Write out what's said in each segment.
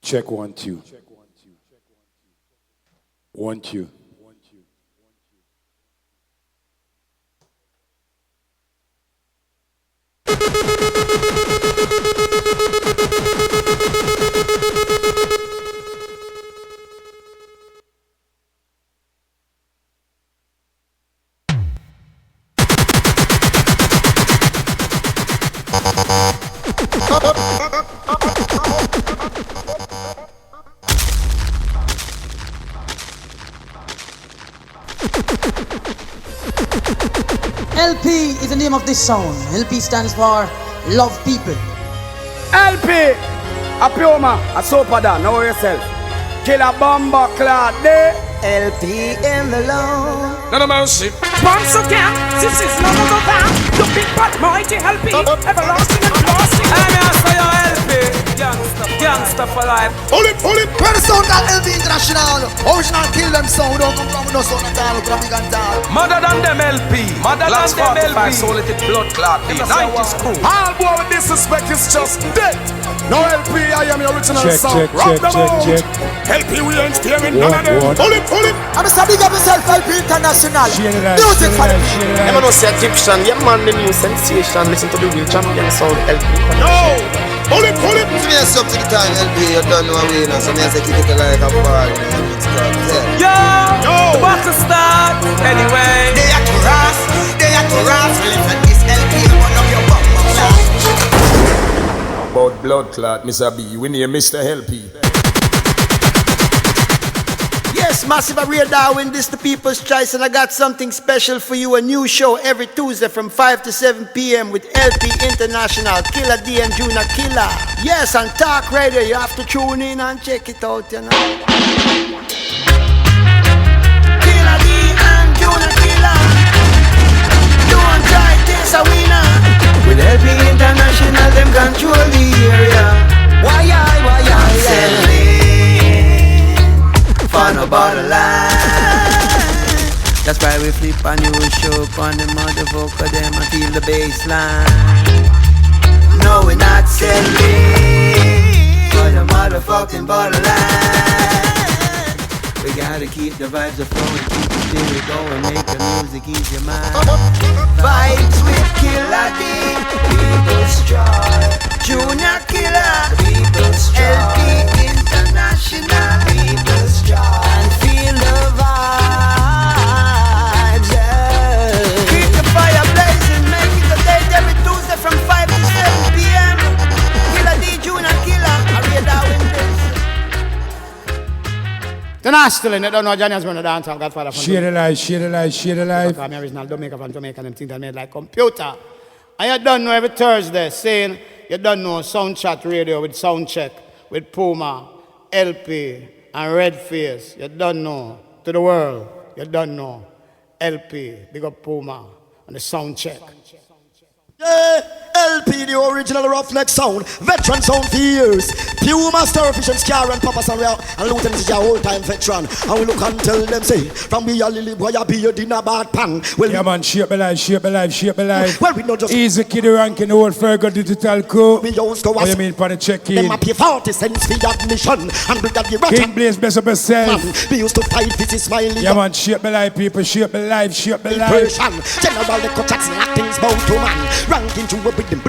Check 1 2. 1 2. LP is the name of this song. LP stands for Love People. LP, a Pioma, a Sopada, know yourself. Kill a bomber clad day. LP in the low. No mercy. Once again, this is none of that. The big bad mighty LP, everlasting and lasting. I'm also your LP. Gangsta for life. Pull it. Where the sound that LP International. Original kill them sound. Don't come from no sound at all. Grab big and tall. Mother than them LP. Mother than them LP. So let it blood clot. The 90s crew. All boy with disrespect is just dead. No LP, I am the original Check, sound. check. LP, we ain't steering none of them. One. Pull it. I'm a big up yourself, LP International. Music for the I'm gonna say Egyptian. Yeah man, the new sensation. Listen to the real champion sound. LP. No. Pull it. Give me a sub to the time, LP. You don't know a winner, so me I say kick it like a ball. Yo, the battle start. Anyway. They are too rough. Listen this LP, one of your bumper class. About blood clot, Mr. B. We need Mr. LP. Yes, Massive Array Darwin, this the People's Choice, and I got something special for you. A new show every Tuesday from 5 to 7 p.m. with LP International, Killer D and Juna Killer. Yes, on Talk Radio, you have to tune in and check it out, you know. Killer D and Juna Killer. Don't try this, a winner. With LP International, them control the area. Why I for no bottom line. That's why we flip a new show on the motherfucker them and feel the baseline. No, we're not selling for the motherfucking bottom line. We gotta keep the vibes flowing, keep the spirit going, make the music ease your mind. Vibes with Killer D, People's Joy, Junior Killer, People's Joy, LP International, People's Joy, and feel the vibes, yeah. Keep the fire blazing, make it a date every Tuesday from 5 to 7 p.m. Killer D, Junior Killer, I read that with Then I still in it, don't know Johnny's going to dance on Godfather. Share the life. I'm original Jamaica from Jamaica, them things that made like computer. And you don't know every Thursday saying you don't know Soundchat Radio with Soundcheck, with Puma, LP, and Redface. You don't know to the world. You don't know LP, big up Puma, and the Soundcheck. LP, the original Roughneck sound, veteran sound for years. Puma, Starfish and Scar and Papa Sanreal and Lieutenant is your old time veteran. And we look and tell them say, from me a lily boy a beard in a bad pan. Well, yeah man, shape the life. Well, we not just Easy Kid ranking the old Fergo Digital Crew. we used to What you ask mean for the check-in? them a pay 40 cents for admission. And we got the rat King Blaze, bless up yourself. man. We used to fight with his smiley Yeah man, shape the life people, shape the life. Persian. General the Jackson acting's bound to man. Ranking to a with them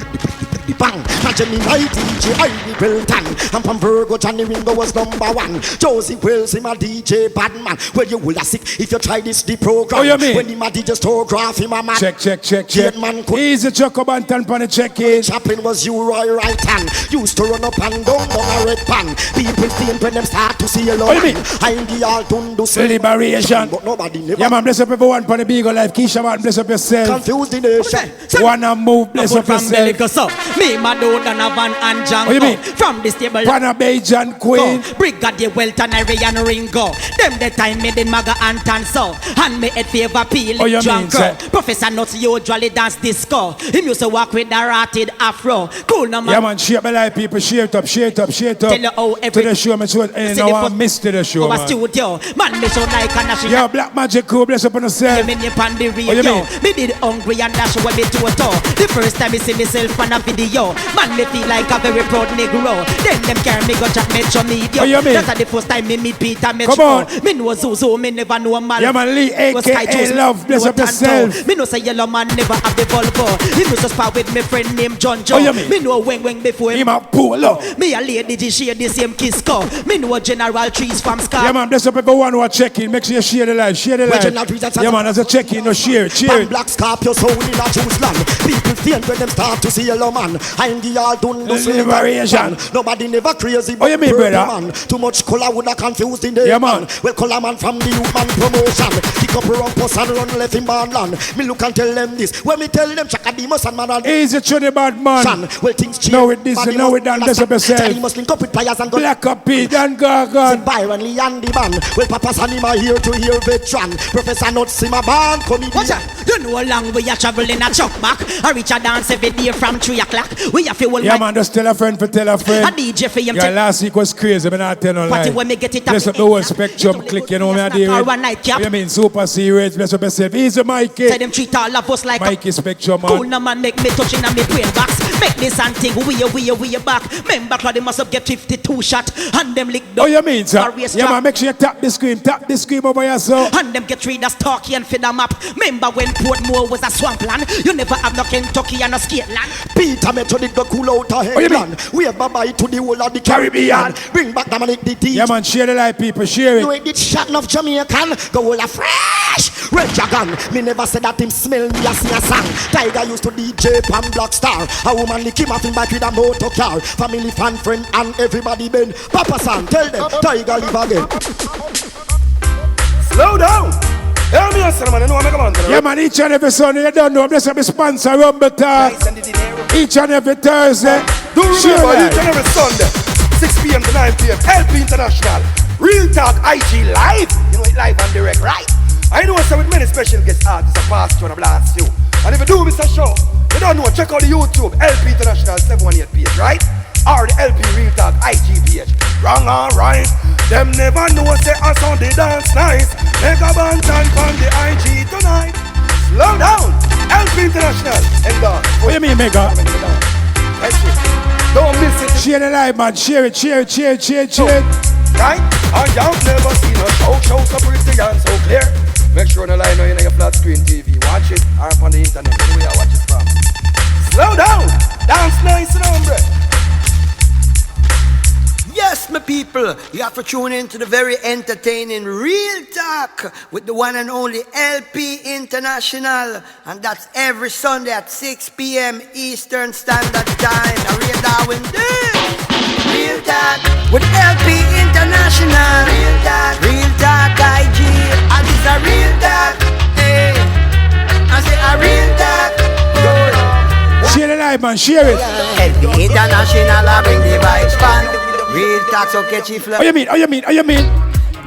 bang. And Gemini DJ Ivy Wilton. And from Virgo Johnny Ringo was #1. Josie Wells him a DJ Badman. Well you will a sick if you try this the program. Oh, you mean? When him a DJ Stograph him a man. Check. Man could Easy Choco Bantan for the check-in. Chaplin was you Roy right hand. Used to run up and down a red pan. People faint when them start to see a lot. What do you mean? I'm the Altundo Liberation. but nobody never Yeah man, bless up everyone for the big life. Keisha man, bless up yourself. confused the nation. Wanna move, bless up From yourself. Bellico, so me, Mado, Donovan, and Django. What you mean? From this table, Panabejan Queen. Brigadier Welton, Arian Ringo. Them the time made in Maga and Tanso. And me at favor peel Oh, you mean, drunker. sir? Professor Nuts usually dance disco. He used to walk with the ratted afro. Cool no man. Yeah man, shape the life people, share it up. Tell you how To every the show, me so See no the one first- missed the show Our man. studio. Man, me so like a national. Yo, Black Magic Crew, bless up on yourself. Yeah, me nip on the What you radio. mean? Me did hungry and dash when me to a tour. The first time me see myself on a video. radio. Man, me feel like a very proud Negro. Then them carry me go chat Metro Media. Oh, you mean? That's the first time me meet Peter Metro. Come on. Me know Zuzu, me never know Mal. Yeah, man, Lee, a.k.a. Love, bless up yourself. Me know say Yellow Man never have the Volvo. He know just part with me friend named John Joe. Oh, you mean? Me know when before Him a pull up. me a lady G share the same kiss call. Me know General Trees from Scar. Yeah, man, bless up everyone who are checking. Make sure you share the live, share the Original trees live. and Yeah, man, as a check-in, no share, cheer it. Black Scorpio soul in a Jews land. People faint when them start to see yellow man. I'm the all done the same Liberation. Nobody never crazy. Oh, you mean, purple brother? Man. Too much color would have confused in the Yeah, man. Well, color man from the youth man promotion. Kick up around post and run left in band land. Me look and tell them this. When me tell them Chaka Demus and man and Easy to the bad man. well, things change. Know it this, know it done, bless up yourself. He must link up with players and go. Black up Pete and Gargan. Byron Lee and the band. Well, Papa Sanima here to hear veteran. Professor Notsima band comedian. Watch out. You know how long we are traveling a truck back. I reach a dance every day from 3 o'clock. We have to hold Yeah, man, just tell a friend for tell a friend. a DJ for him. Yeah, last week was crazy, but not tell no Party lie. when me get it Bless up the whole spectrum, click, you know me I deal with. One night cap. You mean super serious, bless up yourself. Easy, Say Mikey. them treat all of us like Mikey Spectrum, cool man. no man make me touching on me brain box. Make this and thing we back. Remember how they must have get 52 shot and them lick Oh, you mean, sir? Various Yeah, trap. man, make sure you tap the screen over yourself. And them get rid of Starkey and feed them up. Remember when Portmore was a swampland? You never have no Kentucky and no Skateland. Peter Metro did go cool out a Oh, you headland. We have bye to the whole of the Caribbean. Bring back Dominic the teach. Yeah, man, share the live, people, share You it. ain't did shot enough Jamaican. Go all a fresh Red Dragon. Me never said that him smell me a sing a song. Tiger used to DJ Pan Black Star. A woman lick him off in back with a motor car. Family, fan, friend, and everybody been. Papa San, tell them Tiger live again. Slow down. Hear me, son, man. You know I'm a man. Yeah, man, each and every Sunday, you don't know, bless up the sponsor, Rumble Talk. Each and every Thursday. Do share remember, live. each and every Sunday, 6 p.m. to 9 p.m. LP International. Real Talk IG live. You know it live and direct, right? I know so with many special guest artists I pass through and I blast you. And if you do miss a show, you don't know, check out the YouTube LP International 718 page, right? Or the LP Real Talk IG page. Wrong or right? Them never know say us on the dance nice. Make a band time on the IG tonight. Slow down. LP International. And done. What you mean, Mega? Don't miss it. Share the live, man. Share it. Right? And you've never seen a show so pretty and so clear. Make sure the line in your flat screen TV. Watch it or on the internet. Anywhere I watch it from. Slow down. Dance nice and hombre. Yes, my people, you have to tune in to the very entertaining Real Talk with the one and only LP International. And that's every Sunday at 6 p.m. Eastern Standard Time. Now, Real Darwin, Real Talk with LP International. Real Talk IG. And it's a Real Talk. Hey, I say a Real Talk. Share the live, man. Share it. LP International, I bring the vibes fun. Real Talk so catchy flow. Oh, you mean?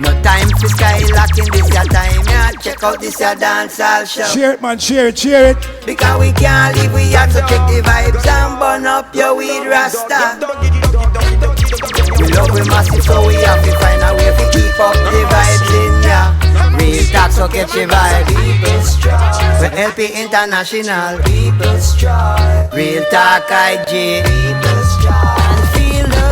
No time for skylock in this your time, yeah. Check out this your dancehall show. Share it, man. Share it. Because we can't live, we have to check the vibes and burn up your weed rasta. We love we massive, so we have to find a way to keep up the vibes in ya. Real Talk so catchy vibe. We LP International. Real Talk IG. And feel the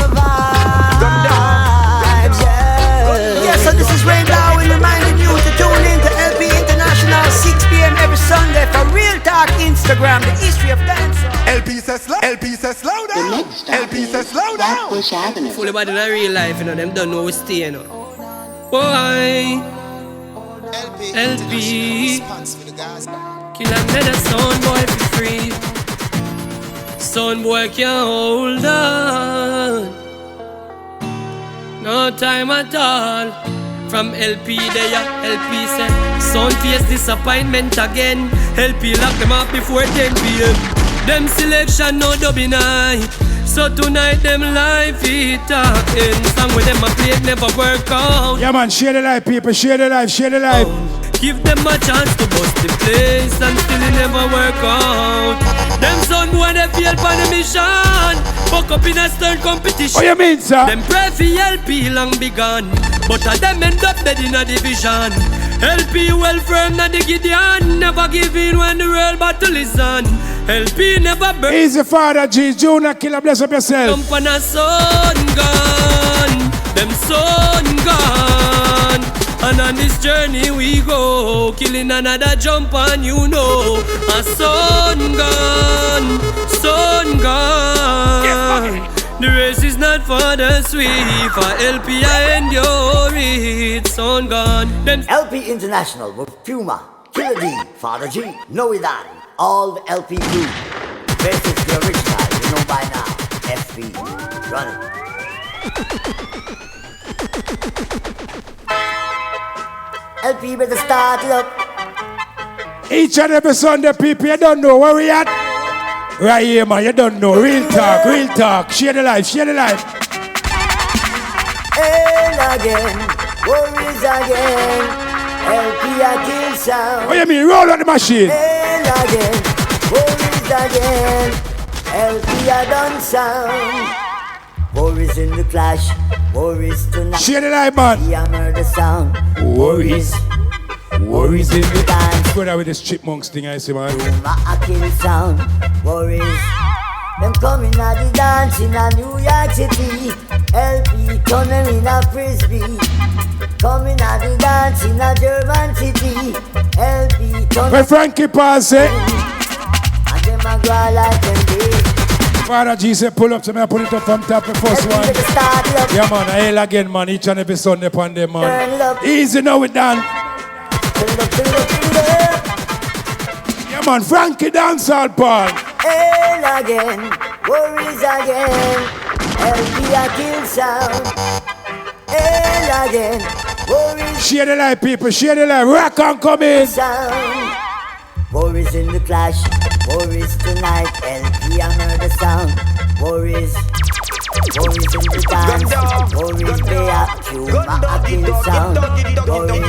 vibes, yeah. Yes, so this is Ray Darwin reminding you to tune in to LP International 6 p.m. every Sunday for Real Talk Instagram, the history of dance. LP says slow down. LP says slow down. Fully body in real life, you know, them don't know we stay, you know. Boy, LP, kill another sound boy for free. Sound boy can't hold on. No time at all. From LP there, LP said sound face disappointment again. LP lock them up before 10 p.m. Them selection no dubbing night. So tonight them live it talking. Song with them a play never work out. Yeah, man, share the live, people. Share the live. Give them a chance to bust the place and still it never work out. Them son boy they fail for the mission. Fuck up in a stern competition. What you mean, sir? Them pray for LP long be gone, but a them end up dead in a division. LP well firm na the Gideon. Never give in when the real battle is on. LP never burn. Easy Father G, Junior Killer, bless up yourself. Jump on a sun gun, them sun gun. And on this journey we go, killing another jump on you know. A sun gun, sun gun. The race is not for the sweet, for LP I endure it, sun gun. Them LP International with Puma, Killer D, Father G, Noe Dan, all the LP crew. This is the original, you know by now. FB, run it. LP better start it up. Each and every Sunday, people, you don't know where we at. Right here, man, you don't know. Real talk, real talk. Share the life, share the life. And again, worries again. LP a kill sound. What you mean? Roll on the machine. And again, worries again. LP a done sound. Worries in the clash, worries tonight. Share the life, man. Yeah, murder sound. Worries. Worries in the dance. Go down with this chipmunks thing, I see, man. A kill sound. Worries. Them coming at the dance in a New York City. LP turning in a Frisbee. Coming at the dance in a German city. LP turning. Where Frankie Paul say. And them a go like them day. Father G said pull up to me, I pull it up from top the first one. Yeah man, I hail again man, each and every Sunday upon them man. Easy now we done. Yeah man, Frankie dancehall Paul. Hail again, worries again. LP a kill sound. Hail again, worries. Share the life people, share the life, rock on come in. Sound. Worries in the clash, worries tonight, LP a murder sound. Worries, worries in the dance, worries they are Puma a kill sound. Worries,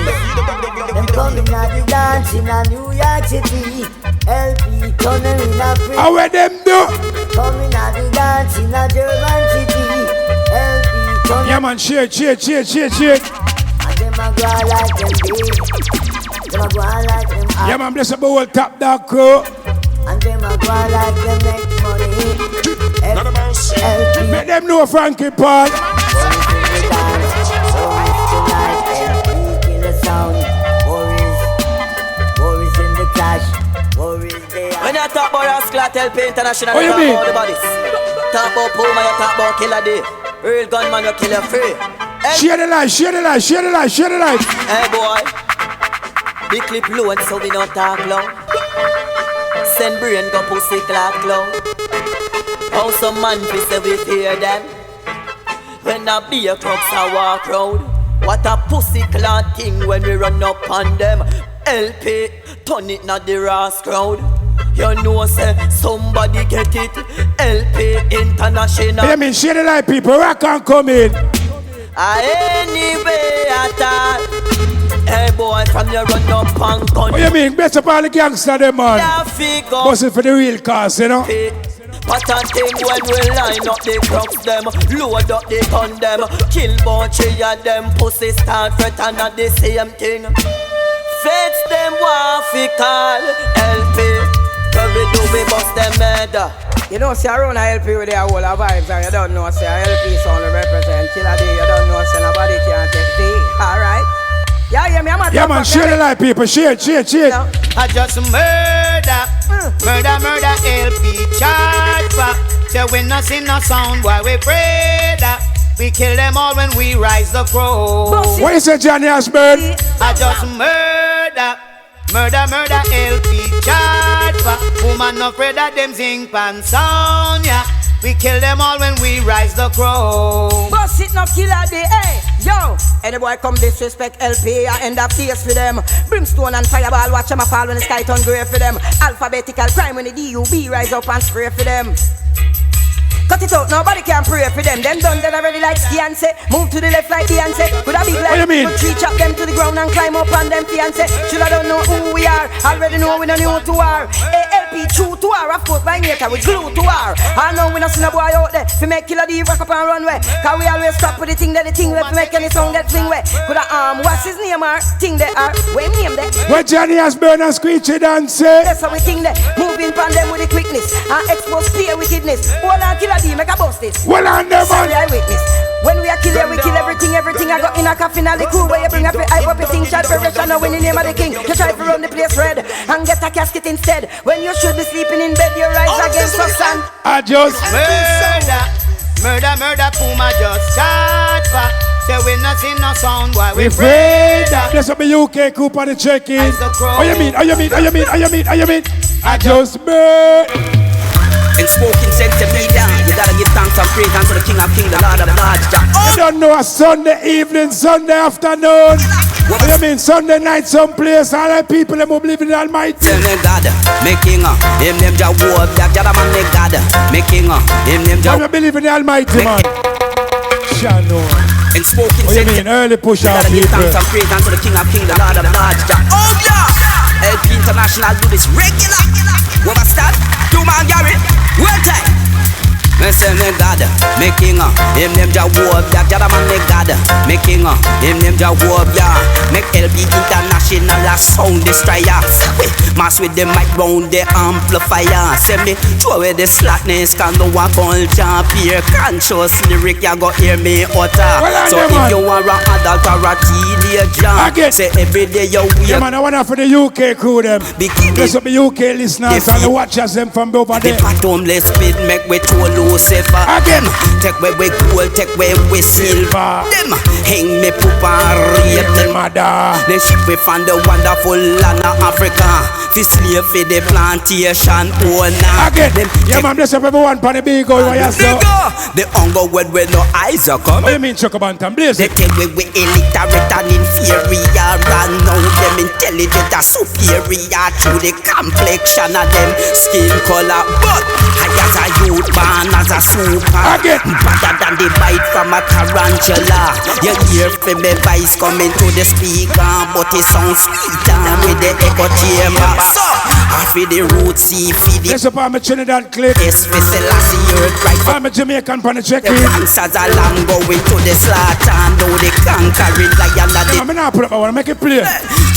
them coming at the dance in a New York City. LP turning in a free. How are them do? Coming at the dance in a German city. LP turning. Yeah man, share. And them a go like them big. Them a go like them up. Yeah man, bless up the whole Top Dog crew. And them a go like them make money. LP. Make them know Frankie Paul. Worries tonight, LP kill the sound. Worries in the clash. Worries they are. When you talk about Rascal LP International, what you talk mean? about the bodies. Talk about Puma, you talk about Killer D. Real gunman, you kill you free. Share the life. Hey boy, big clip low and so we don't talk loud. Send brain go pussy clock cloud. How some man fi say we fear them? When a beer trucks a walk round. What a pussy clock thing when we run up on them. LP, turn it not the Ross crowd. You know say somebody get it. LP International. Yeah mean, share the life people, rock on come in. Anyway at all. Hey boy, from your run up and gun. What you mean? Bless up all the gangsters them man. Bust it for the real cause, you know. What a thing when we line up the crooks them, load up the gun them, kill three of them, pussy start fret and not the same thing. Feds them waffy call LP, but we do we bust them head. You know, see around a LP with their whole vibes, and you don't know, say a LP sound represent Killer D. You don't know, say nobody can take D. Alright? Yeah, man, I'm yeah, man, share the life, people, share. I just murder LP charge back. So we not sing no sound while we pray that. We kill them all when we rise the crow. What you say, Johnny Ashburn? I just murder LP charge back. Woman no afraid that them zing pan sound, yeah. We kill them all when we rise the crow. Boss it no Killer D, hey, yo. Any boy come disrespect LP, I end up face for them. Brimstone and fireball, watch them a fall when the sky turn grey for them. Alphabetical crime when the DUB rise up and spray for them. Cut it out, nobody can pray for them. Them done, they already like Beyonce. Move to the left like Beyonce. Could I be like, what you mean? Reach up them to the ground and climb up on them fiancé. Should I don't know who we are, already know we don't know who to are. Hey, LP LP true to her, of course by nature we glue to her. I know we not see no boy out there fi make killer D rock up and run way. Cause we always stop with the thing that the thing we make any song get fling way. Coulda what's his name or thing they are? When name they? Where Johnny has burned and screechy dance. That's how we think they moving pan them with the quickness and expose clear wickedness. Hold on killer D make a bust it. Well on them Sorry I witness. When we are killing, we kill everything I got in a coffin and the crew where you bring up the hype up the thing, shot perfection now in the name of the king. You try to run the place red and get a casket instead. When you should be sleeping in bed, you rise against the sun. I just Murder, Puma just start back. Say we not see no sound, why we afraid that. That's what the UK crew on the check-in. Oh you mean? I just burn. And spoken centimeter, you gotta give thanks and praise unto the King of Kings, the Lord of Lords. You don't know a Sunday evening, Sunday afternoon. What do you mean Sunday night someplace? All the people them who believe in the Almighty. Tell me God, me King, him name Jah Wolf, Jah man me God, me King, him name Jah. I believe in the Almighty man. Shano. And spoken what do you mean early push out people? You gotta give thanks and praise unto the King of Kings, the Lord of Lords. Oh yeah, LP International do this regular. What was that? Do man Gary. One time. Me say me God, me King, him name Jah Wolf, Jah man me God, me King, him name Jah Wolf, yeah. Make LP International a sound destroyer. Mass with the mic round the amplifier. Say me throw away the slackness, can no one culture peer. Conscious lyric, you go hear me utter. So if you are an adult or a teenager, say every day you wait. Yeah man, I want for the UK crew them. That's what the UK listeners and the watchers them from over there. The homeless speed make we told Lucifer. Again, take away we gold, take away we silver. Them hang me poop and rape them mother. Then ship we from the wonderful land of Africa. Fi slave for the plantation owner. Again, yeah man, bless up everyone for the big go. The hunger when no eyes are coming. What you mean Chocobantan, blaze it? They tell we illiterate and inferior, and now them intelligent and superior through the complexion of them skin color. But I as a youth man, as a super, better than the bite from a tarantula. You hear from my voice coming to the speaker, but it sounds sweeter with the echo chamber. So I feel the roots, see, feel the. Yes, I'm a Trinidad clip. Yes, we say last year, right? I'm a Jamaican pan check. The ranks as a lamb going to the slaughter, and now the conquering lion of the. I'm not put up, I want to make it play.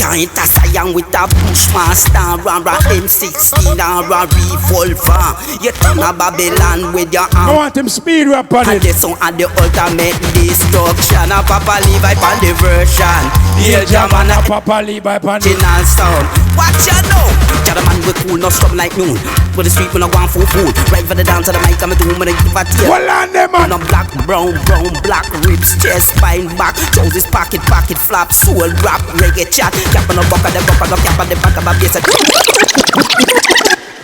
Giant Saiyan with a Bushmaster, or a M16, or a revolver. You turn a Babylon with your arm. I want him speed rap on it. And the song and the ultimate destruction. A Papa Levi on the version. Yeah, Jaman a Papa Levi on the original sound. Watch ya know. Jada man we cool, no stop like noon. For the street when I want full food. Right for the dance of the mic, I'm a doom when I give a tear. Well on them man. No black, brown, black ribs, chest, spine, back. Trousers, pocket, flap, soul, rap, reggae, chat. Cap on the buck of the buck of the cap on the back of my bass.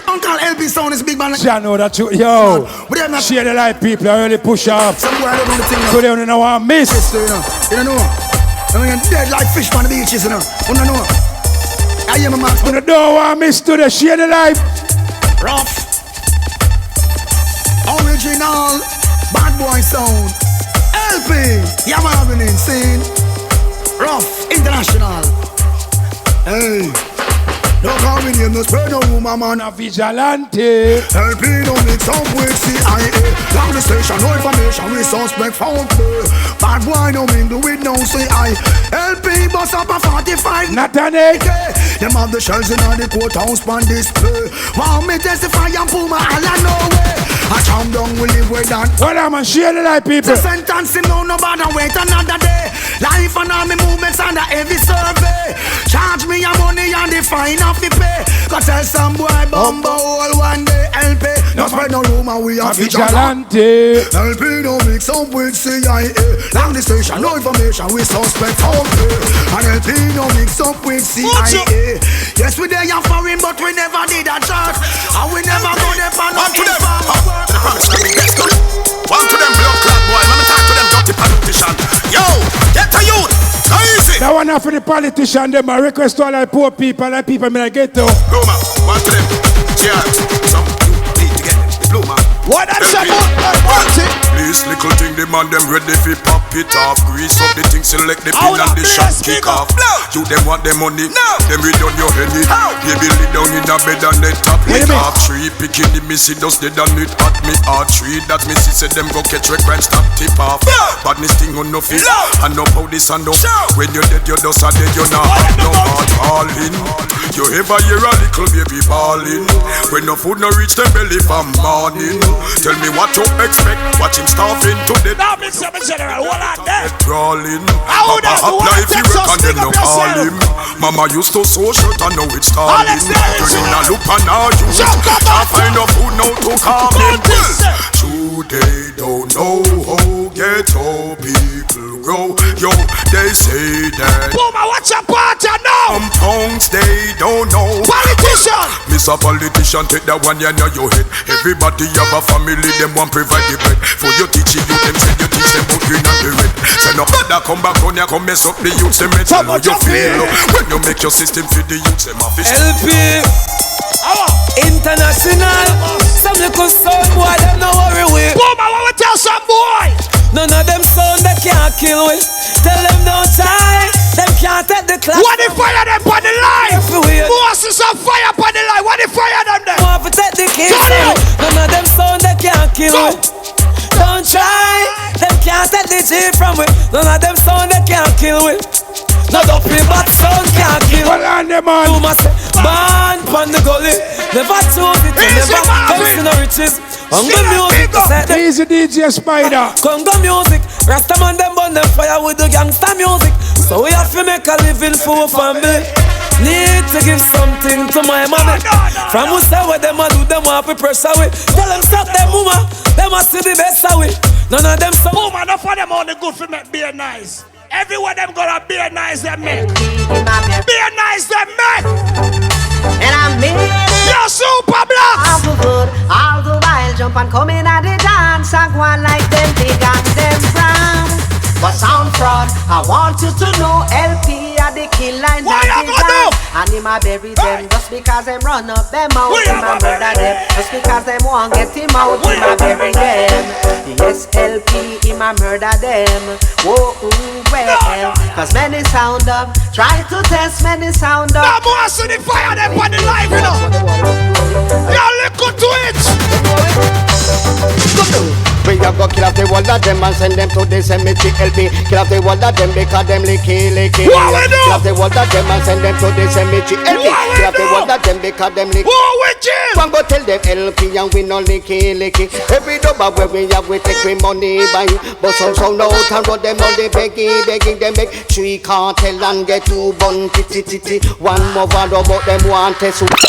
Uncle LB sound is big man. I know that you, yo. Share the light people, I really push up. Somewhere I don't know the thing. So they don't know what I miss. You don't know. I mean, dead like fish on the beaches, you know. You don't know. I am a man. You don't know what I miss to the share the life. Rough. Original. Bad boy sound. LP. Yeah, man, I've been insane. Rough. International. Hey. No convenience, no spread no woman, man. A vigilante. LP no mix up with CIA. Long the station, no information, we suspect found me. Bad boy no mingle with no CI. LP bust up a 45. Not an egg. Them have the shells in the courthouse on display. Want me testify and pull my all I know way. I calm down, we live with that. Well, I'm a share the life, people. The sentence no bother wait another day. Life and all me movements under every survey. Charge me your money and the fine off the pay. Cause tell some boy bumbo all one day. LP no spread no rumor, we are vigilante. LP no mix up with CIA. Long the station, no information, we suspect foul play. And LP no mix up with CIA. Yes, we there for him, but we never did a chart. And we never go there for no informal. Let's go. One to them blood clot boy. Let me talk to them dirty politician. Yo, get a youth. So easy. That one for the politician. Them I request to all the poor people. Like people me get to. Go man. One to them. Cheers. Some you need to get the blue man. What I'm saying? Please this little thing, the man them ready fi pop it off. Grease up the thing, select the pin and the shot kick off. You them want the money, them read on your head it. Baby lay down in a bed and they top it off. Tree picking the missy dust, they done it at me hard. Tree that missy said them go catch red crime, stop tip off. Badness thing on no fit, and no how this and no. When you're dead, you're dust and dead, you're not have no heart falling. You ever hear a little baby bawling? When no food no reach the belly from morning. Tell me what to expect, watch him starving to death. Now mix up in general, what are they? Crawling, Papa apply if you reckon them no call him. Mama used to sew shirt and now it's stalling. Turn in a look and now you can't find no food now to calm him. True, they don't know how ghetto people grow. Yo, they say that Puma, watch your party now. some tongues they don't know. Politician, Mr. Politician, take that one you know your head. Everybody have a family, them want provide the bread. For you teaching you, them say you teach them put green and the red. Say no bother come back on you, come mess up the youth, them tell how you feel. When you make your system fit the youth, them office. LP International. Some little sound boy, them no worry with. Puma, what we tell some boy? None of them sound they can't kill with. Tell them don't try, them can't take the class. What if fire them on the line? Forces of fire on the line. What if fire them there? Want to take the kids. None of them sound they can't kill with. Don't try, them can't take the G from with. None of them sound they can't kill with. No dopey but sound can't kill. Well on them man. You must say, born pon the gully. Never choose it, never comes in the riches. Congo music, easy DJ Spider. Congo music, Rastaman them burn them fire with the gangsta music. So we have to make a living for a family. Need to give something to my mommy. From who say what them a do, them want to pressure with. Tell them stop them mama, them a see the best of it. None of them some Puma, enough of them on the good for make beer nice. Everywhere them gonna beer nice them make. Beer nice them make. And I'm me. Yo, Super Blocks. All the good, all the while jump and come in at the dance. I go on like them big and them proud. But sound fraud, I want you to know LP are the killer and what not the do? And him a bury them just because them run up them out. Him a murder them just because them want get him out. Him a bury them. Yes, LP, him a murder them. Whoa, well, cause many sound up, try to test many sound up. No more see the fire them on the live, you know. Yo, look good to it. We have go kill off the wall of them and send them to the cemetery LP. Kill off the wall of them because them licky. What we do? Kill off the wall of them and send them to the cemetery LP. Kill off the wall of them because them licky. What we do? One go tell them LP and we no licky. Every double where we have we take we money buy. But some sound out and run them on the begging them make 3 cartel and get 2 bun titty. One more about them want to What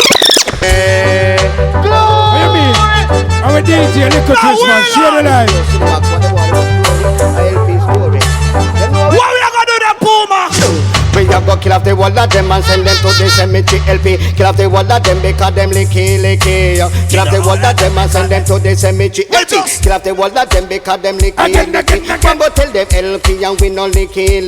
you mean? I'm a DJ, look at this man, share the life. What we are gonna do then, Puma? We have go kill off the wall of them and send them to the cemetery LP. Kill off the wall of them because them licky. Kill off the wall of them and send them to the cemetery LP. Kill off the wall of them because them licky. One go tell them LP and we no licky.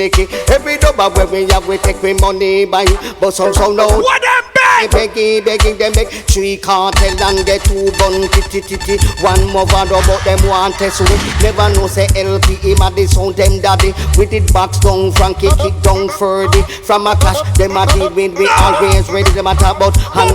Every double where we have we take we money buy. But some sound out. What them begging them make 3 cartel and get 2 bun titty. One more about them want to sue. Never know say LP him a the sound them daddy. With it box down Frankie kick down Ferdy. From a clash them a deal with we always ready. Them a talk about and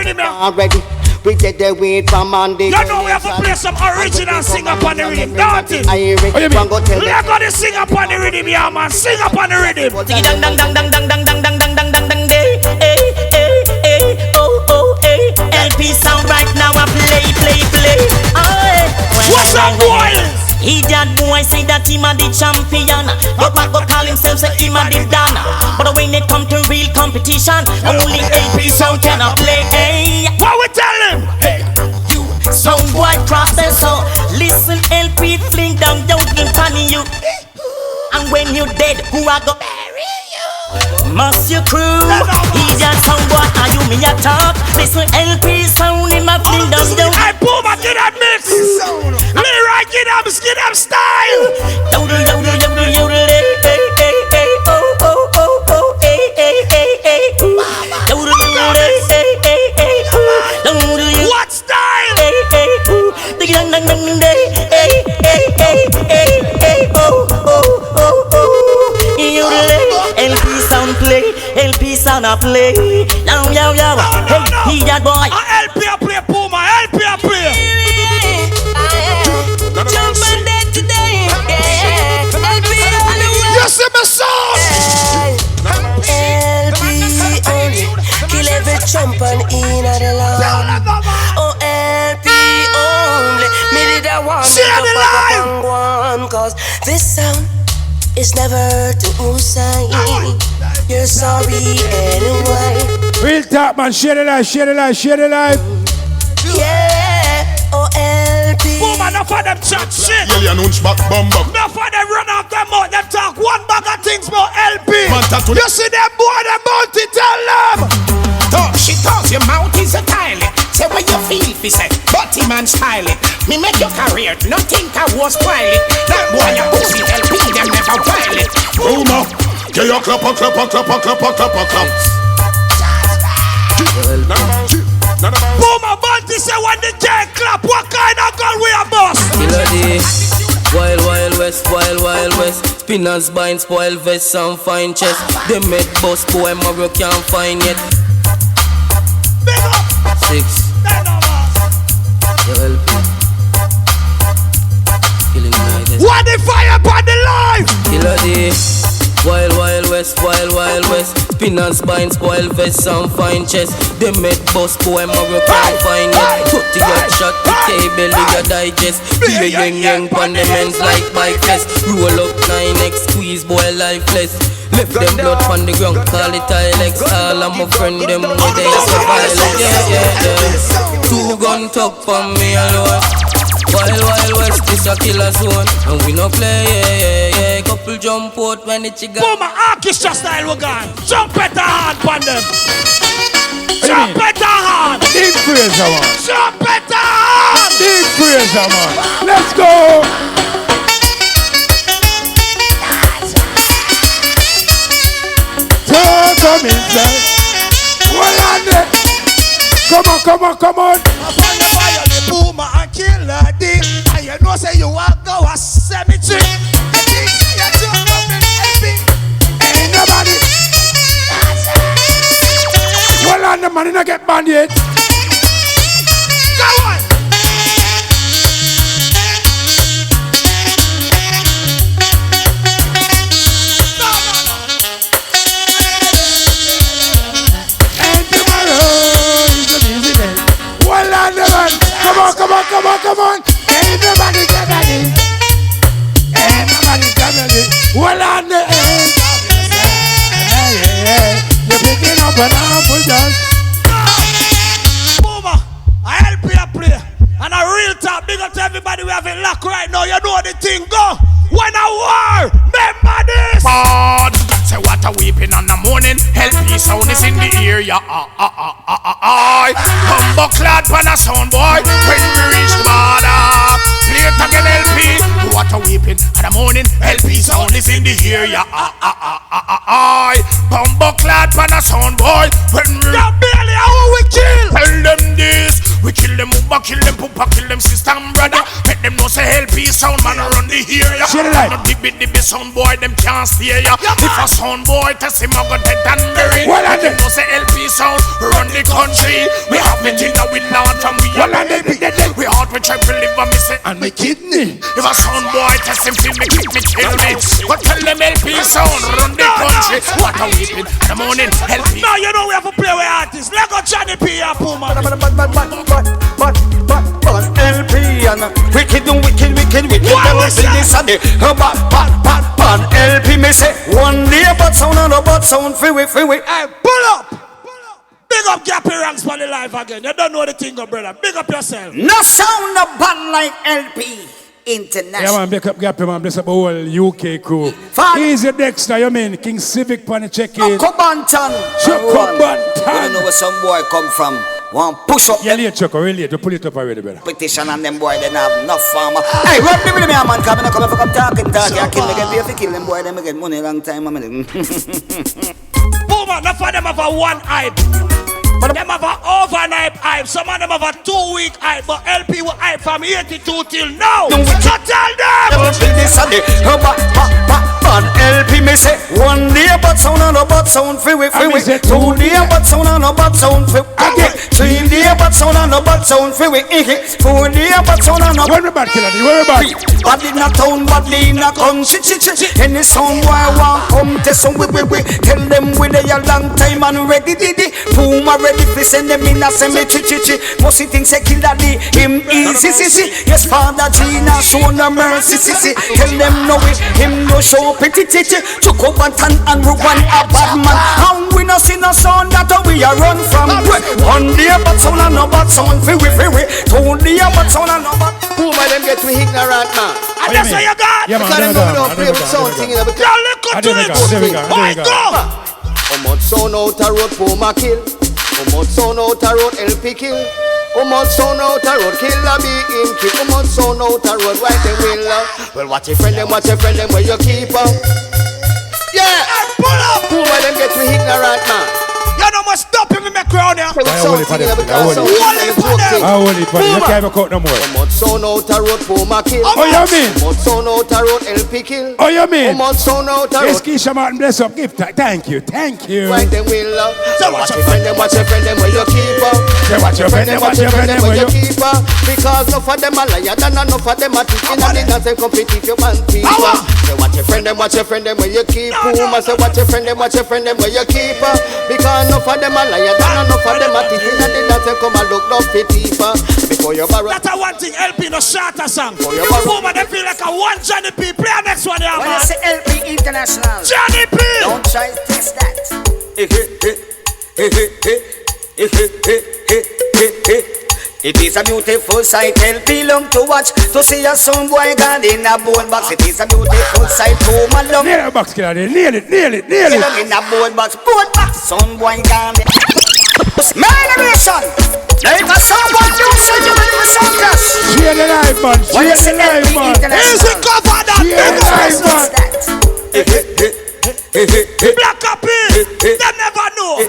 them already. We get the weight from Monday. You know we have to play some original sing up on the rhythm, don't it? What do you mean? We're gonna sing up on the rhythm, yeah man. Sing up on the rhythm. Dang dang dang dang dang dang dang dang dang dang dang day. LP sound right now I play. What's up, boys? He that boy say that him a the champion. But man go call himself say him a the dan. But when it come to real competition, only LP sound can play. What we tell him? Hey, you sound boy cross the so listen LP fling down your gun on you. And when you dead, who a go bury you? Must your crew? He that sound boy, are you me a talk? Listen LP sound in my fling down your. I boom, I get that mix. Leroy, get them style. Yodel, what style? man a play. Now, yo, yo. Hey, he that boy. LP a play, Puma. LP a play. Jump on that today. You see me sauce? LP only. Kill every jump on in the land. Oh, LP only. Me did I want to fuck one. Cause this sound is never too sign. You're sorry anyway. Real talk, man. Share the life, share the life, share the life. Yeah, oh LP. Boom, enough of them chat shit. Alien hunchback bumbo. Enough of them run out them mouth. Them talk one bag of things about LP. You see them boy, them bounty, tell them. Talk shit cause your mouth is a toilet. Say what you feel, fi say, but him man style it. Me make your career, no think I was spoil it. That boy a pussy LP, them never while it. Boomer, get your clapper. Boomer bounty say when the J clap, what kind of gun we a boss? Killer day. Wild West. Spinners bind, spoil vest and fine chest. They make boss boy, Mario can't find yet. 6. Yo, LP. Killing United. What the fire upon the life? Killer day. Wild West. Spinners bind, spoil vest and fine chest. They make boss boy, Mario can't find yet. 30 yard shot, the table, your digest. Be a young pan the men's like bike test. Roll up 9x, squeeze boy lifeless. Left them blood on the ground, call it Ilex. All of my friend them with they survive. Yeah. 2 gun tuck on me alone. Wild West is a killer zone. And we no play, yeah. Couple jump out when the chicken. Boom, orchestra style we gone. Jump better hard on them. Jump better hard. Deep Fraser, man. Jump better hard. Deep Fraser, man. Let's go. Come inside. Well on there. Come on. Boomer and Killer D. And you know say you want go a cemetery. Ain't nobody. Well on the man, you not get banned yet. Go on. Come on. Ain't nobody coming in. Well on the end. Yeah. You're picking up an apple dance. Boomer, I help you play. And a real talk, big up to everybody we have it locked right now. You know the thing go. When a war, remember this. Bad. Say what a weeping on the morning. LP sound is in the ear. Yeah, Humble clad pan a sound boy. When we reach the border, play it again LP. What a weeping on the morning. LP sound is in the ear. Yeah, Humble clad pan a sound boy. When we barely how we kill. Tell them this. We kill them Uba, kill them Pupa, kill them sister and brother. Make them know say LP sound man run the area. No dibby sound boy, them can't stay ya. If a sound boy test him, I got dead and buried. Make them know say LP sound run the country. We have it in the wind Lord from we are we heart we try to live and miss it. And me kidney. If a sound boy test him, feel me kill me. But tell them LP sound run the country. What a weeping in the morning, LP. Now you know we have to play with artists. Let go Johnny P. and Puma. But LP and wicked. What is that? Bad LP me say one day but sound and a bad sound free. Hey, pull up. Big up Gappy Ranks for the life again. You don't know the thing, brother. Big up yourself. No sound of bad like LP International. Yeah, man, big up Gappy, man. Bless up the whole UK crew. Easy Dexter, you mean? King Civic, pan check it. Chocobantan. You don't know where some boy come from. One push up. Yeah, late, Choco, really late. You pull it up already, brother. Petition and them boy, they have enough farmer. Hey, run me with me, man. Come in, come talking. I kill me, get pay for kill them boy. Them get money long time. Boom, enough of them have a one hype. But them have an overnight hype. Some of them have a 2-week hype. But LP will hype from 82 till now. So tell them. pan LP me say. One day but sound and a bad sound for we. 2 day but sound and a bad sound for we. 3 day but sound and a bad sound for we. 4 day but sound and a Where we back, Killer? Where we back? Bad in a town, badly in a country. Any sound boy want come test some we. Tell them we dey a long time and ready did. Puma ready fi send them in a cemetery. Must think say kill daddy him easy. Yes, Father Gina show no mercy. Tell them no way him no show pity. Took up and run a bad man. And we no see no sound that we a run from. 1 day but sound and no bad sound fi we. 2 day but sound and no bad. Puma them get we ignorant man. And that's what you got. Yeah, man, Because don't play with something in the There we go. How much sound out a road Puma kill? How much sound out a road LP kill? How much sound out a road Killer be in kill? How much sound out a road right the will? Well, what your friend them where you keep up? Yeah, pull up. Puma them get we ignorant man. You know must stop him in my crown here. I hold it for them. You can't even cut no more. How much sound out a road Puma kill? Oh, you mean? How much sound out a road LP kill? Oh, you mean? How much sound out a road? Yes, Keisha Martin, bless up. Give thank you. Right them will love. So watch your friend them where you keep up. Watch your friend them where you keep up. Because enough of them a liar and enough of them a thief. In the dance and compete if you want people. So watch your friend them where you keep. Puma say watch your friend them where you keep up. Because enough of them a liar and enough of them a thief. In the dance and come and look up for thief. Before you borrow. That's a one thing LP no shorter song. Puma they feel like a one Johnny P. Play our next one here, man. When you say LP International, Johnny P. Don't try to test that. It is a beautiful sight, LP long to watch. To see a son boy gone in a board box. It is a beautiful sight, Puma long. Nail it, box killer, nail it. In a board box, son boy gone. My generation. Now if a son boy do such a with some cash. Share the life, man. Share the life, man. Easy cover that. Share the life, man. Black up here. Them never know.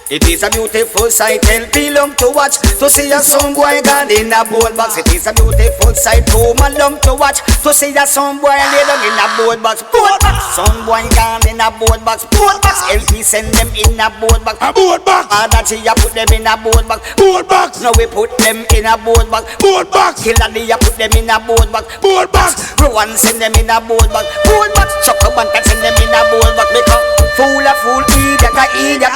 It is a beautiful sight, LP long to watch. To see a son boy gone in a board box. It is a beautiful sight, Puma long to watch. To see a son boy lay down in a board box. Son boy gone in a board box. LP send them in a board box. A board box. Father Gia put them in a board box. Board box. Now we put them in a board box. Board box. Killer Dia put them in a board box. Board box. Rowan send them in a board box. Board box. Chuck and send them in a board box. Because fool a fool, idiot.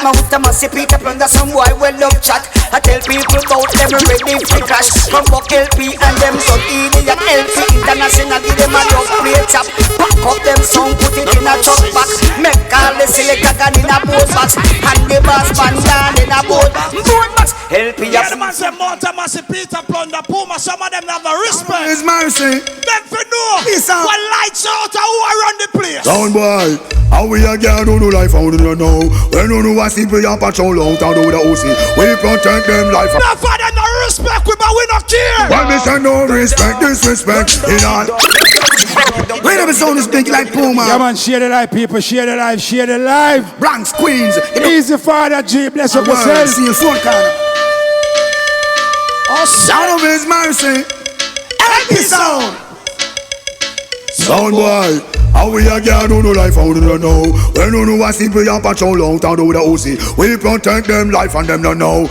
Mouth a massive Peter Plum, that some boy well love chat. I tell people about them ready to crash. Come back LP and them son idiot. LP International give them a love play chop. Pack up them song, put it in a truck box. Make all the selector gun in a board box. And the bass band down in a board box. LP Yeah, the man say Mount a massive Peter Plum, the Puma. Some of them have the respect. It's mercy. Them for know. What lights out who are run the place. Sound boy, how we again do life, how do you know? When you know what people are patrol out and do the OC, we protect them life. No for them no respect, but we not care. When we say no respect, disrespect in all. Whenever sound is big like Puma. Yeah, man, share the life, people. Share the life. Bronx, Queens. Easy, Father G. Bless up yourself. See you phone corner. Oh, sound of His mercy. LP sound. Sound boy, how we again do life, how do you know? When you know what people are patrol out and do the OC, we protect them life and them don't know.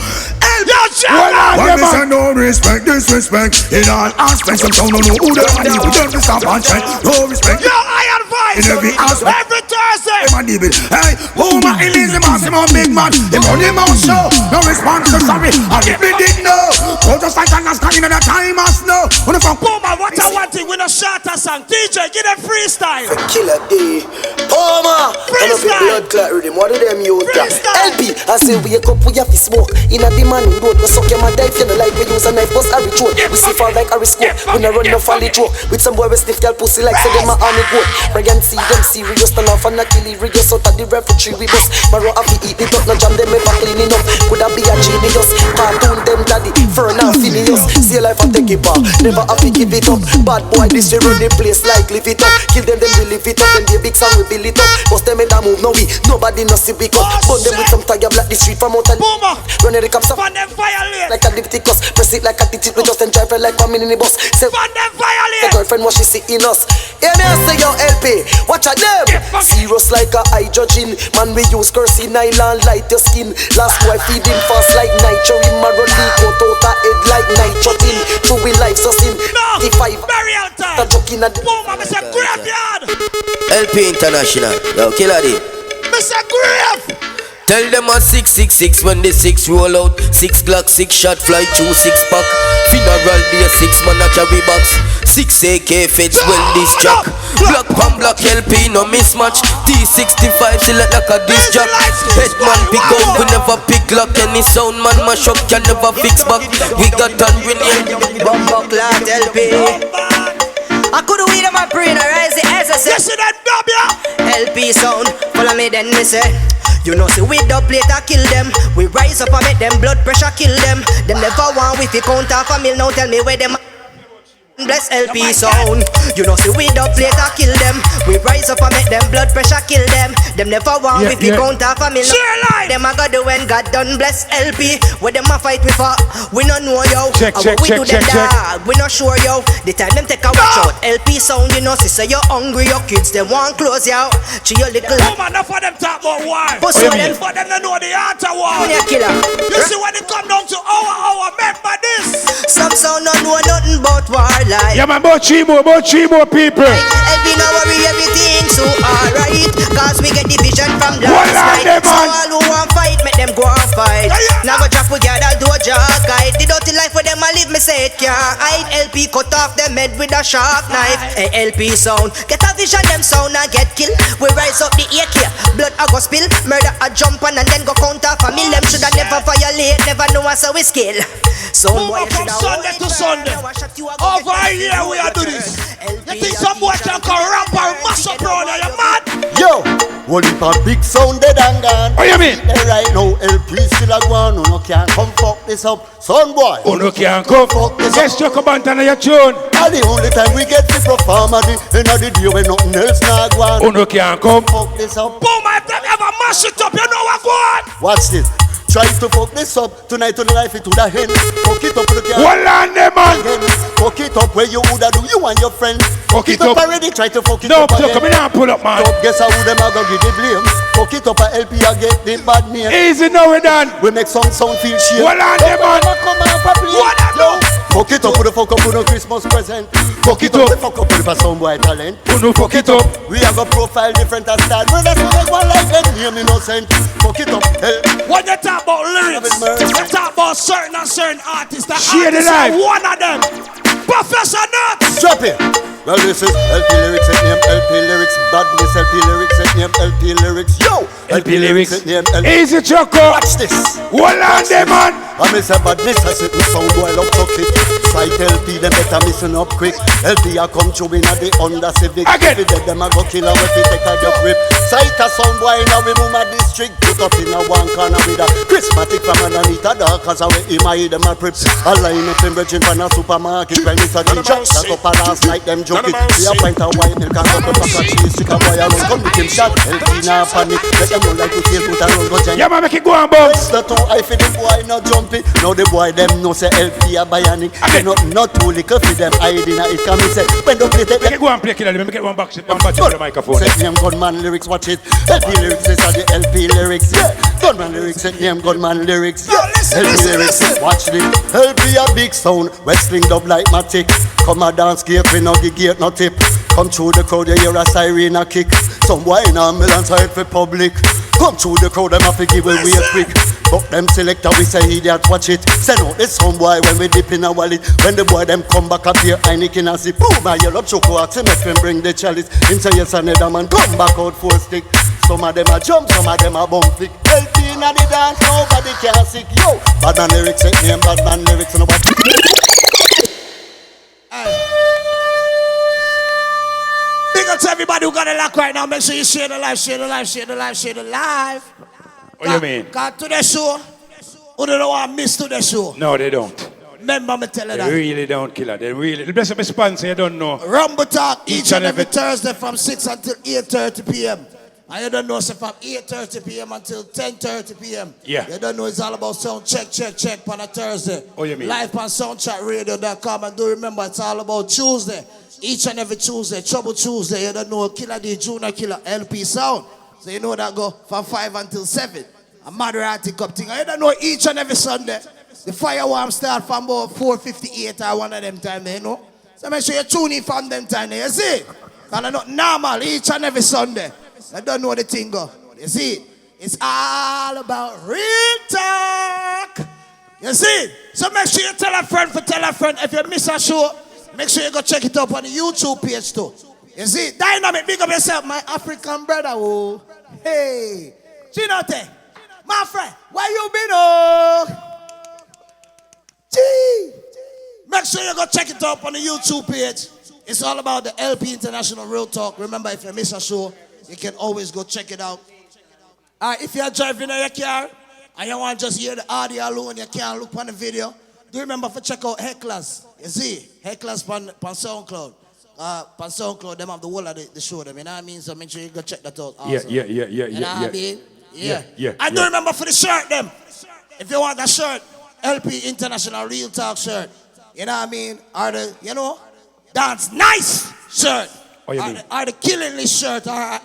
When we say no respect, disrespect in all aspects, some sound don't know who they are. We don't stop and check. No respect. Yo, I advise in every aspect. Every Thursday. Hey, Puma, Elise, Massimo, big man. The money mouth show. No response, so sorry. I give me did no. Go just like an asking in the time as no. Puma, what I want thing with a shorter song. DJ, give them freestyle. Killer D. Puma. Freestyle. Blood clot rhythm. What do them use? LP. I say wake up, we have to smoke. In a demanding road. We suck your man dive. You know like we use a knife, bust a ritual. We see fall like a scope. We no run no folly joke. With some boy we sniff girl pussy like say them a army goat. Ryan see them serious. Stand off and a kill serious. Out of the refugee we bust. Marrow have to eat it up. No jam them ever cleaning up. Coulda be a genius. Cartoon them daddy. Fern and Phineas. See life and take it back. Never have to give it up. Bad boy this we run the place like live it up. Kill them we live it up. Them be a big sound we build it up. Bust them in a move no we. Nobody no see we come. Burn them with some tire black the street from out and run the cops up. Fan them violate. Like a Leviticus, press it like a digit, we just enjoy it like a mini bus. Say, fan them violate. girlfriend what she see in us. Hear me say yo LP, watch a them. Serious like a eye judging. Man we use cursey nylon light your skin. Last boy feeding fast like nitro. In my run leak out a head like nitrogen. True we life so sin. If I burial time. The joking at boom, I'm Mr. Graveyard. LP International, yo killer D. Mr. Grave. Tell them a 666 when the 6 roll out. 6 Glock, 6 shot fly through 6 pack. Funeral day 6 man a carry box. 6 AK feds well this jack. Black pan black LP no mismatch. T65 select like a disc jack. Headman pick up we never pick lock. Any sound man mash up can never fix back. We got done winning. Bumbo clock LP. I could weed on my brain, I rise the SSS. Listen that W. LP sound, follow me then me say. You know see we double later kill them. We rise up and make them blood pressure kill them. Them never want with the count half a mil. Now tell me where them bless LP sound. You know see we double later kill them. We rise up and make them blood pressure kill them. Them never want with the count half a mil. Them a God do when God done bless LP. Where them a fight me for, we no know yo. Check. We not sure yo. The time them take a watch out. LP sound, you know, sister, you're hungry, your kids, them want close you out. To your little woman, enough for them talk about war. Pussy them for them to know the art of war. Killer. You see when it come down to our, remember this. Some sound don't know nothing about war life. Yeah man, about three more people. LP no worry, everything so alright. Cause we get division from last night. So all who want fight, make them go and fight. Now go drop together, do a jog guide. The dirty life where them a live, me say it can't hide. LP cut off them head with a sharp knife. Hey, LP sound, get a vision, them sound and get killed. We rise up the AK, blood a go spill. Murder a jump on and then go count off a mill. Them shoulda never violate, never know us how we skill. So boy, from Sunday to Sunday. Over here we are doing this. You think some boy can come ramp and mash up round here, you mad? Yo, what if a big sound dead and gone? What you mean? Right now, LP still a gone. No can't come fuck this up. Son boy. Oh no can't come fuck this up. Yes, Chuck a band on your tune. And the only time we get to perform at the end of the day when nothing else not gone. Oh no can't come fuck this up. Boom, if them ever mash it up, you know what go on. Watch this. Try to fuck this up tonight to the life it woulda end. Fuck it up with the car. Hold on them man. Fuck it up where you woulda do you and your friend. Fuck it up already. Try to fuck it up. No, come in and pull up man. Top guess how them a go give the blame. Fuck it up a LP a get the bad name. Easy now we done. We make sound feel shame. Hold on them man. Come on properly. Fuck it up with the fuck up with no Christmas present. Fuck it up. Fuck up with a sound boy talent. Fuck it up. We have a profile different as style. But that's not one like them. Name innocent. Fuck it up. When you talk about lyrics, you talk about certain artists. That Share the life. One of them. Professor Nuts. Drop it. Well, this is LP lyrics at name LP lyrics. Badness LP lyrics at name LP lyrics. Yo, LP lyrics at name LP. Easy Choco. Watch this. Hold on them man. I miss a badness. I sit with sound boy love chocolate. Sight LP them better missing up quick. LP a come through in a the Honda Civic. Again. If they them a go kill and if they take a your grip. Sight a sound boy in a we move a district. Put up in a one corner with a prismatic from underneath a dark. Cause I wear him a them a prep. I line up in Virgin from a supermarket. When it's a teacher. That up a last night them joke it. We a pint of white milk and cup of pack cheese. Stick a boy alone come with him shot. LP now panic. Let them know like to tail put a roll go jam. Yeah man make it go on box. The two I for the boy not jumpy. Now the boy them know say LP a bionic. They not too little for them hiding it. Come and say when don't play make it go and play killer. Let me get one back shit. One back to the microphone. Set name Gunman lyrics. Watch it. LP lyrics is the LP lyrics. Yeah. Gunman lyrics. Set name Gunman lyrics. Yeah. LP lyrics. Watch it. LP a big sound. Wrestling dub like Matic. Come a dance gate. We no the gate no tip. Come through the crowd, you hear a siren a kick. Some boy in ambulance hide for public. Come through the crowd, them have to give away quick. But them selector, we say idiot, watch it. Send out this some boy when we dip in a wallet. When the boy them come back up here, Heineken and see. Boom, I yell up choco, ask make them bring the chalice. Him say yes, another man come back out 4 stick. Some of them a jump, some of them a bump flick. LP in the dance, nobody can sick. Yo, bad man lyrics, name bad man lyrics, no what. Big up to everybody who got a lock right now. Make sure you share the live, share the live, share the live, share the live. What you mean? Got to the show. Who don't want to miss to the show? No, they don't. Remember me tell you that. They really don't, killer. They really. The best of my sponsor, you don't know. Rumble Talk each and every Thursday from 6 until 8:30 p.m. And you don't know, so from 8:30 p.m. until 10:30 p.m. Yeah. You don't know it's all about sound check on a Thursday. Oh, you mean? Live on soundchatradio.com. And do remember, it's all about Tuesday. each and every Tuesday, Trouble Tuesday, you don't know, Killer D, Junior Killer, LP Sound. So you know that go from 5 until 7. A Maserati Cup thing. You don't know each and every Sunday. The fireworm start from about 4:58 or one of them time there, you know. So make sure you tune in from them time there, you see? Because it's not normal each and every Sunday. I don't know the thing go. You see? It's all about real talk. You see? So make sure you tell a friend if you miss a show, make sure you go check it up on the YouTube page too. You see? Dynamic, big up yourself, my African brother. Oh. Hey. Chinote, my friend, where you been, oh? Gee. Make sure you go check it up on the YouTube page. It's all about the LP International Real Talk. Remember, if you miss a show, you can always go check it out. If you're driving in your car and you want to just hear the audio alone, you can't look on the video, do remember to check out Hecklers. You see, Hecklers on SoundCloud. On SoundCloud, them have the whole of the show, them, you know what I mean? So make sure you go check that out. Also. Yeah. You know what I mean? Yeah. And do remember for the shirt, them. If you want a shirt, LP International Real Talk shirt, you know what I mean? Or the, Dance Nice shirt. Oh, or the Killing List shirt. Or